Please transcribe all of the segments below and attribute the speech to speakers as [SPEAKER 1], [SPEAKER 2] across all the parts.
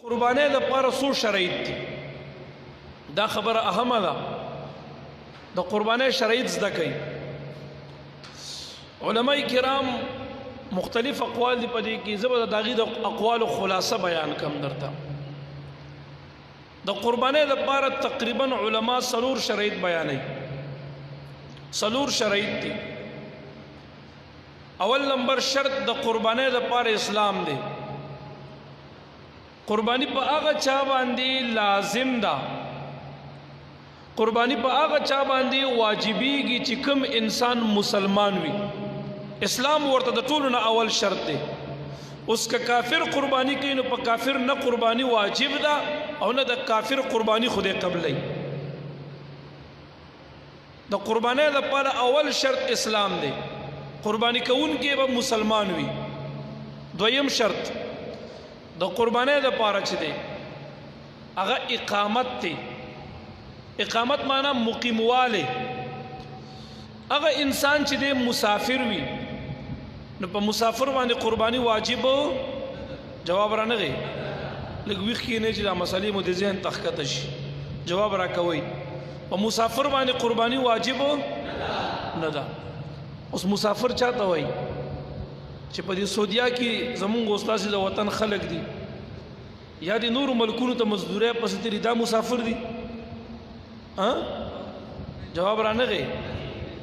[SPEAKER 1] قربانۍ دپاره څو شرایط دي دا خبره اهمه ده د قربانۍ شرایط زده کوي علماء کرام مختلف اقوال دي په دې کې زه به د هغې د اقوالو خلاصه بیان کم درته د قربانۍ دپاره تقریبا علما څلور شرایط بیانوي څلور شرایط دي اول نمبر شرط د قربانۍ دپاره اسلام دی قربانی په هغه چا باندې لازم ده قربانی په هغه چا باندې واجبېږي چې کوم انسان مسلمان وي اسلام ورته د ټولو نه اول شرط دی اوس که کافر قربانی کوي نو په کافر نه قربانی واجب ده او نه د کافر قربانی خدای قبلوي د قربانۍ لپاره اول شرط اسلام دی قربانی کوونکی به مسلمان وي دویم شرط د قربانۍ لپاره چې دی هغه اقامت دی اقامت معنا مقیمواله هغه انسان چې دی مسافر وي نو په مسافر باندې قربانی واجب جواب را نغی لږ ویښ کښېنئ چې دا مسلې مو د ذهن تخکته شي جواب را کوئ په مسافر باندې قربانی واجب نه ده اوس مسافر چاته وایي چې په دې سعودیا کې زمونږ استاسې د وطن خلک دي یا د نورو ملکونو ته مزدورۍ پسې تېري دا مسافر دي جواب را نغی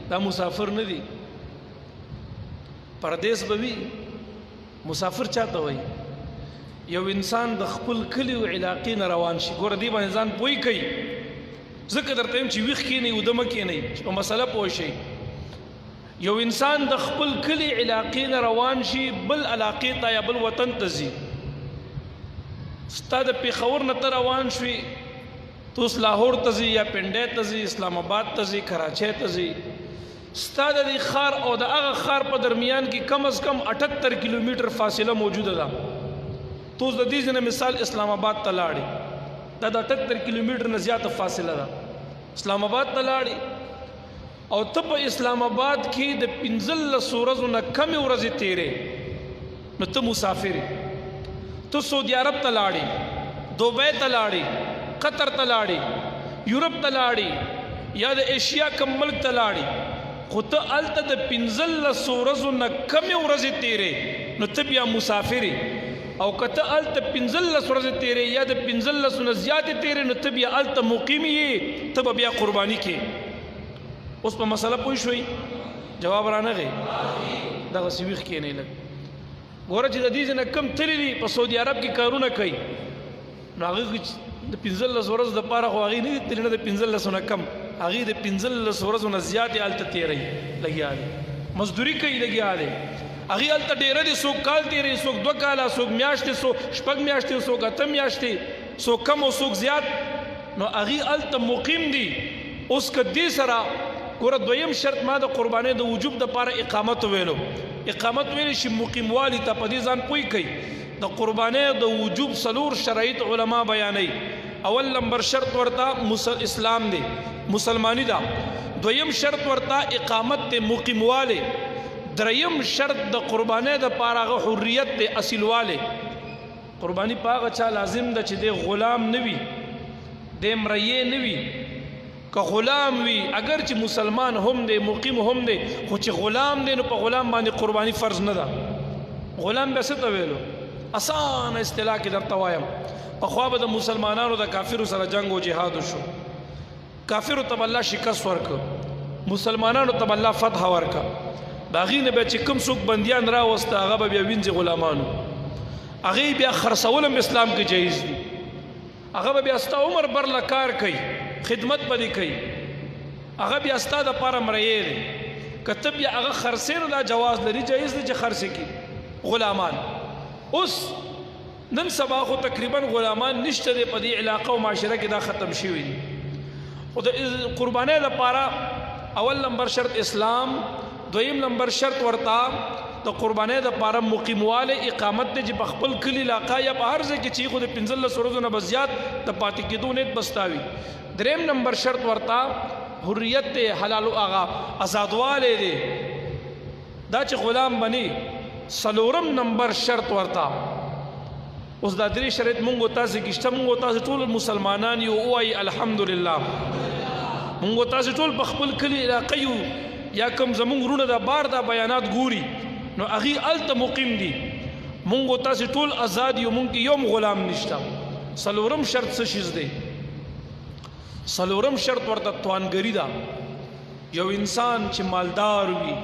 [SPEAKER 1] دا مسافر نه دي پردیس به وي مسافر چاته وایي یو انسان د خپل کلي او علاقې نه روان شي ګوره دې باندې ځان پوه کوي ځکه درته یم چې ویښ کښېنئ اوده مه کښېنئ چې په مسله پوه شئ یو انسان د خپل کلي علاقې نه روان شي بل علاقې ته یا بل وطن ته ځي ستا د پېښور نه ته روان شوي ته اوس لاهور ته ځي یا پنډۍ ته ځي اسلام آباد ته ځي کراچۍ ته ځي ستا د دې ښار او د هغه ښار په درمیان کې کم از کم 78 کیلومیټر فاصله موجوده ده تو اوس د دې ځای نه مثال اسلام آباد ته لاړې دا د 78 کیلومیټر نه زیاته فاصله ده اسلام آباد ته لاړې او ته په اسلام آباد کې د 15 ورځو نه کمې ورځې تېرې نو ته مسافر ته سعودي عرب ته لاړې دوبۍ ته لاړې قطر ته لاړې یورپ ته لاړې یا د ایشیا کم ملک ته لاړې خو ته هلته د 15 ورځو نه کمې ورځې تېرې نو ته بیا مسافر او که ته هلته 15 ورځې تېرې یا د 15 نه زیاتې تېرې نو ته بیا هلته مقیم یې ته به بیا قرباني کې اوس په مسله پوه شوئ جواب را نغی دغسې ویښ کښېنئ لږ ګوره چې د دې ځای نه کم تللي دي په سعودي عرب کې کارونه کوي نو هغه د 15 ورځو دپاره خو هغې نه دي تللي نه د 15 نه کم هغې د 15 ورځو نه زیاتې هلته تېروي لګیا دی مزدوري کوي لګیا دی هغې هلته ډېره دي څوک کال تېروي څوک 2 کاله څوک میاشتې څوک 6 میاشتې څوک 8 میاشتې څوک کم او څوک زیات نو هغې هلته مقیم دي اوس که دې سره ګوره دویم شرط ما د قربانۍ د وجوب دپاره اقامت ویلو اقامت ویلی شي مقیموالي ته په دې ځان پوه کوي د قربانۍ د وجوب څلور شرایط علما بیانوي اول نمبر شرط ورته اسلام دی مسلمانی ده دویم شرط ورته اقامت دی مقیموالی دریم شرط د قربانۍ دپاره هغه حریت دی اصیلوالی قرباني په هغه چا لازم ده چې دی غلام نه وي دی مریی نه وي که غلام وي اگر چې مسلمان هم دی مقیم هم دی خو چې غلام دی نو په غلام باندې قرباني فرض نه ده غلام بیا څه ته ویلو اسانه اصطلاح کې درته وایم پخوا به د مسلمانانو د کافرو سره جنګ و جهاد وشو کافرو ته به الله شکست ورکړه مسلمانانو ته به الله فتح ورکړه د هغې نه بیا چې کوم څوک بندیان راوسته هغه به بیا وینځي غلامانو هغې بیا خرڅول هم اسلام کې جایز دي هغه به بیا ستا عمر برله کار کوي خدمت به دې کوي هغه بیا ستا دپاره مریی دی که ته بیا هغه خرڅې نو دا جواز لري جایز دی چې خرڅې کړي غلامان اوس نن سبا خو تقریبا غلامان نشته دی په دې علاقه او معاشره کې دا ختم شوي دي خو د قربانۍ لپاره اول نمبر شرط اسلام دویم نمبر شرط ورته د قربانۍ دپاره مقیموالی اقامت دی چې په خپل کلي علاقه یا په هر ځای کې چې خو د 15 ورځو نه به زیات د پاتې کېدو نیت بستا وي دریم نمبر شرط ورته حریت دی حلال هغه آزادوالی دی دا چې غلام بني څلورم نمبر شرط ورته اوس دا درې شرایط مونږ تاسو کې شته. مونږ تاسو ټول مسلمانان یو، وایي الحمدلله. مونږ تاسو ټول په خپل کلي علاقه یو یا کوم زمونږ وروڼه د بار دا بیانات ګوري نو هغې هلته مقیم دي. مونږ تاسو ټول آزاد یو، مونږ کې یو غلام نشته. څلورم شرط څه شیز دی؟ څلورم شرط ورته توانګري ده. یو انسان چې مالدار وي،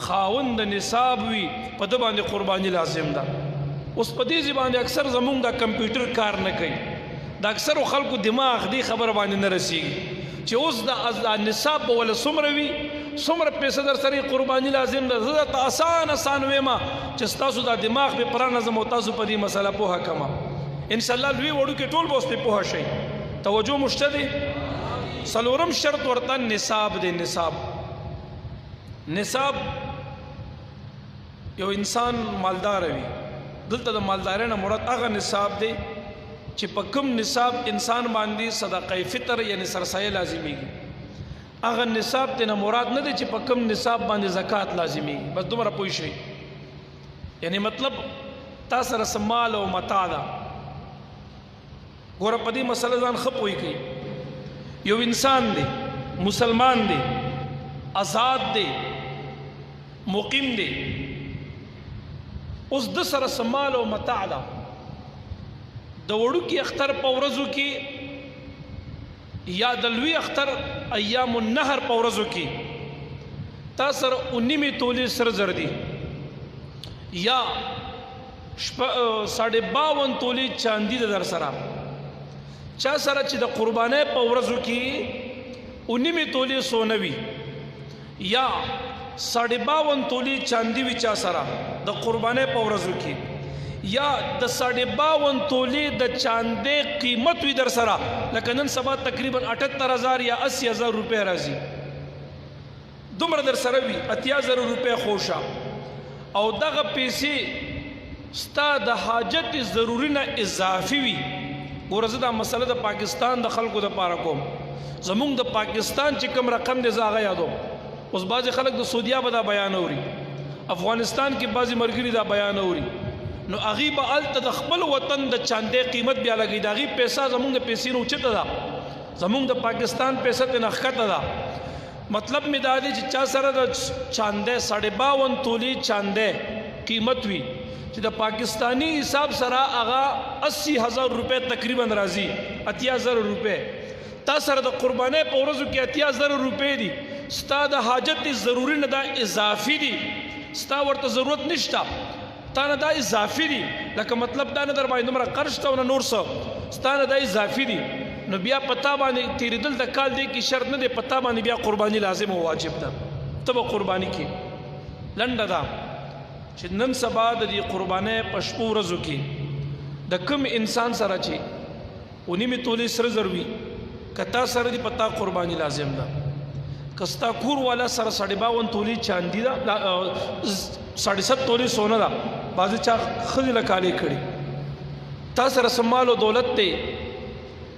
[SPEAKER 1] خاوند نصاب وي، په ده باندې قرباني لازم ده. اوس په دې باندې اکثر زمونږ دا کمپیوټر کار نه کوي. د اکثرو خلکو دماغ دې خبره باندې نه رسېږي چې اوس دا نصاب به وله څومره وي، څومره پیسه در سره قرباني لازم ده. زه درته آسان ویمه چې ستاسو دا دماغ به پرانظم او تاسو په دې مسله پوهه کمه. انشاءالله لوی وړوکي ټول به اوس پې پوهه شئ. توجه مو شته دی؟ څلورم شرط ورته نصاب دی. نصاب یو انسان مالدار وي. دلته د مالدارۍ نه مراد هغه نصاب دی چې په کوم نصاب انسان باندې صدقه فطر یعنی سرسایه لازمیږي. هغه نصاب ته نه مراد نه دی چې په کوم نصاب باندې زکات لازمیږي. بس دومره پوه شئ. یعنی مطلب تا سره څه مال او متاع ده. ګوره په دې مسله ځان ښه پوه کړئ. یو انسان دی، مسلمان دی، آزاد دی، مقیم دی. اوس د سره څه مال او متاع ده. د وړوکي اختر په ورځو کې یا د لوی اختر ایام النهر په ورځو کې تا سره 19 تولې سره زر دي یا 52 تولې چاندي ده در سره. چا سره چې د قربانۍ په ورځو کې 19 تولې سونه وي یا 52 تولې چاندي وي چا سره د قربانۍ په ورځو کې، یا د 52 تولې د چاندې قیمت وي در سره، لکه نن سبا تقریبا 78,000 یا 80,000 روپۍ راځي، دومره در سره وي 80,000 روپۍ خوشه، او دغه پیسې ستا د حاجت ضروري نه اضافي وي. ګوره زه دا مسله د پاکستان د خلکو دپاره کوم. زمونږ د پاکستان چې کوم رقم دی زه هغه یادوم. اوس بعضې خلک د سعودیا به دا بیان اوري، افغانستان کې بعضې ملګري دا بیان اوري، نو هغې به هلته د خپل وطن د چاندې قیمت بیا لګوي. د هغې پیسه زمونږ د پیسې نه اوچته ده، زمونږ د پاکستان پیسه ترې نه ښکته ده. مطلب مې دا دی چې چا سره د چاندې 52 تولې چاندې قیمت وي چې د پاکستانی حساب سره هغه 80,000 روپۍ تقریبا راځي، 80,000 روپۍ. تا سره د قربانۍ په ورځو کې 80,000 روپۍ دي، ستا د حاجت ضروري نه دا اضافي دي، ستا ورته ضرورت نشته، تا نه دا اضافي دي. لکه مطلب دا نه در باندې دومره قرض شته او نه نور څه، ستا نه دا اضافي دي. نو بیا پتا باندې تیریدل د کال دی کې شرط نه دی، پتا باندې بیا قرباني لازم او واجب ده. ته به قرباني کې لنډه ده چې نن سبا د دې قربانۍ په شپو ورځو کې د کوم انسان سره چې 19 تولې سره زر وي که تا سره دي پتا قرباني لازم ده. که ستا کور والا سره 52 تولې چاندي ده، 7.5 تولې سونه ده، بعضې چا ښځې له کالې کړي، تا سره څه مال او دولت دی،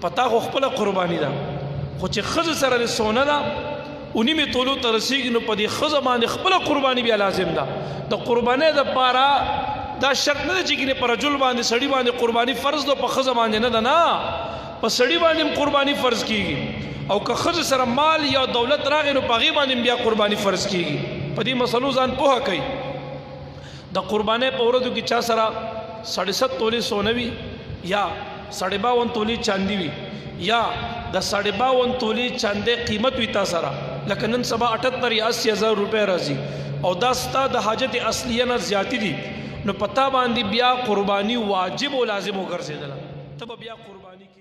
[SPEAKER 1] پتا خو خپله قرباني ده. خو چې ښځې سره د سونه ده 19 تولو ته رسېږي نو په دې ښځه باندې خپله قرباني بیا لازم ده. د قربانۍ دپاره دا شرط نه ده چې ګینې په رجل باندې سړي باندې قرباني فرض ده، په ښځه باندې نه ده، نه په سړي باندې هم قرباني فرض کېږي. او که ښځې سره مال یا دولت راغی نو په هغې باندې بیا قرباني فرض کېږي. په دې مسلو ځان پوهه کوي. د قربانۍ په ورځو کې چا سره 7.5 تولې سونه وي یا 52 تولې چاندي وي یا د 52 تولې چاندې قیمت وي تا سره، لکه نن سبا 78 یا 80,000 روپۍ راځي، او دا ستا د حاجت اصلیه نه زیاتی دي، نو پتا باندې بیا قرباني واجب او لازم وګرځېدله، ته به بیا قرباني کې